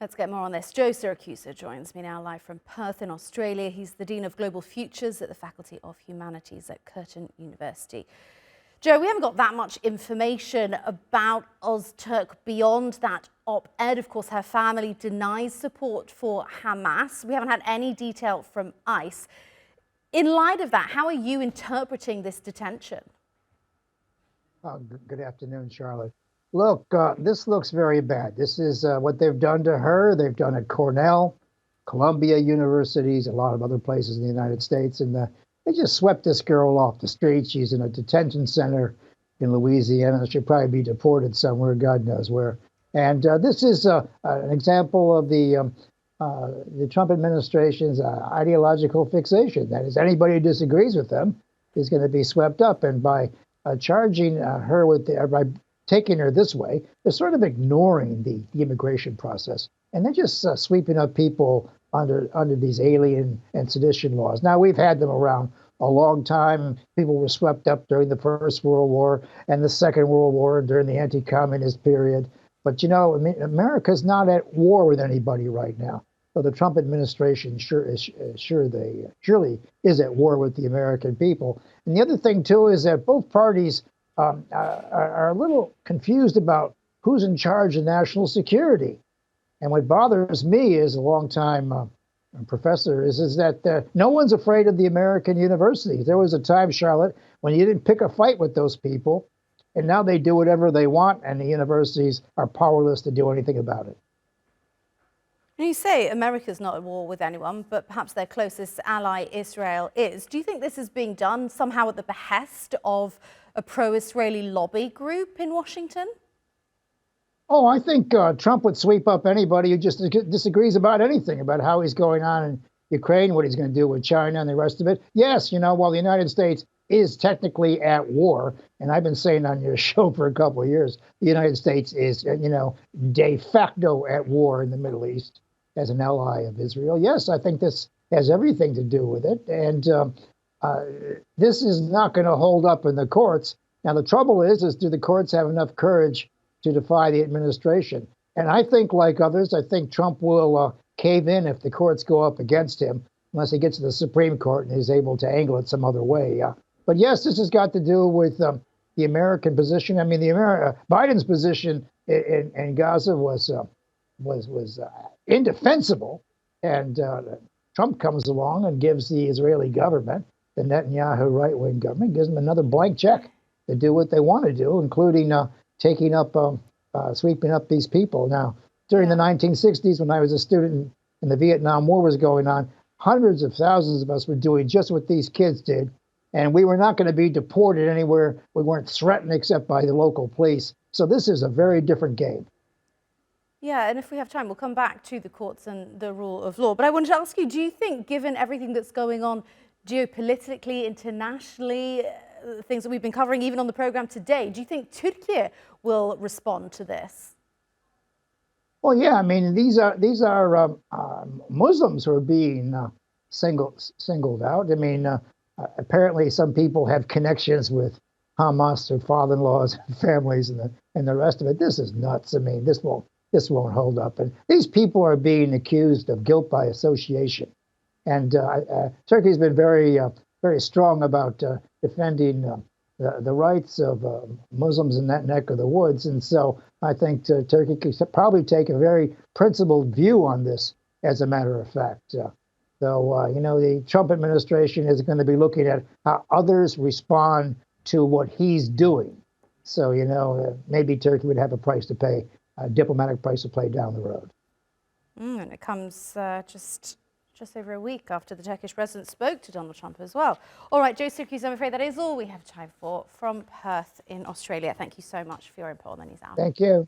Let's get more on this. Joe Siracusa joins me now live from Perth in Australia. He's the Dean of Global Futures at the Faculty of Humanities at Curtin University. Joe, we haven't got that much information about Ozturk beyond that op-ed. Of course, her family denies support for Hamas. We haven't had any detail from ICE. In light of that, how are you interpreting this detention? Good afternoon, Charlotte. Look, this looks very bad. This is what they've done to her. They've done at Cornell, Columbia universities, a lot of other places in the United States. And they just swept this girl off the street. She's in a detention center in Louisiana. She'll probably be deported somewhere, God knows where. And this is an example of the Trump administration's ideological fixation. That is, anybody who disagrees with them is going to be swept up. And by charging her with by taking her this way, they're sort of ignoring the immigration process, and they're just sweeping up people under these alien and sedition laws. Now, we've had them around a long time. People were swept up during the First World War and the Second World War during the anti-communist period. But, you know, America's not at war with anybody right now. So the Trump administration surely is at war with the American people. And the other thing, too, is that both parties are a little confused about who's in charge of national security. And what bothers me as a longtime professor is that no one's afraid of the American universities. There was a time, Charlotte, when you didn't pick a fight with those people, and now they do whatever they want, and the universities are powerless to do anything about it. And you say America's not at war with anyone, but perhaps their closest ally, Israel, is. Do you think this is being done somehow at the behest of a pro-Israeli lobby group in Washington? Oh, I think Trump would sweep up anybody who just disagrees about anything, about how he's going on in Ukraine, what he's going to do with China and the rest of it. Yes, you know, while the United States is technically at war, and I've been saying on your show for a couple of years, the United States is, you know, de facto at war in the Middle East as an ally of Israel. Yes, I think this has everything to do with it. And this is not going to hold up in the courts. Now, the trouble is do the courts have enough courage to defy the administration? And I think, like others, I think Trump will cave in if the courts go up against him, unless he gets to the Supreme Court and is able to angle it some other way. But yes, this has got to do with the American position. I mean, Biden's position in Gaza was indefensible, and Trump comes along and gives the Israeli government, the Netanyahu right-wing government, gives them another blank check to do what they want to do, including sweeping up these people. Now, during the 1960s, when I was a student and the Vietnam War was going on, hundreds of thousands of us were doing just what these kids did, and we were not going to be deported anywhere. We weren't threatened except by the local police. So this is a very different game. Yeah, and if we have time, we'll come back to the courts and the rule of law. But I wanted to ask you, do you think, given everything that's going on geopolitically, internationally, things that we've been covering even on the program today, do you think Turkey will respond to this? Well, yeah, I mean, these are Muslims who are being singled out. I mean, apparently some people have connections with Hamas, their father-in-laws, families, and the rest of it. This is nuts. I mean, this won't hold up. And these people are being accused of guilt by association. And Turkey's been very strong about defending the rights of Muslims in that neck of the woods. And so I think Turkey could probably take a very principled view on this, as a matter of fact. Though, you know, the Trump administration is going to be looking at how others respond to what he's doing. So, you know, maybe Turkey would have a price to pay, a diplomatic price to pay down the road. And it comes just over a week after the Turkish president spoke to Donald Trump as well. All right, Joe Siracusa, I'm afraid that is all we have time for from Perth in Australia. Thank you so much for your input on the news hour. Thank you.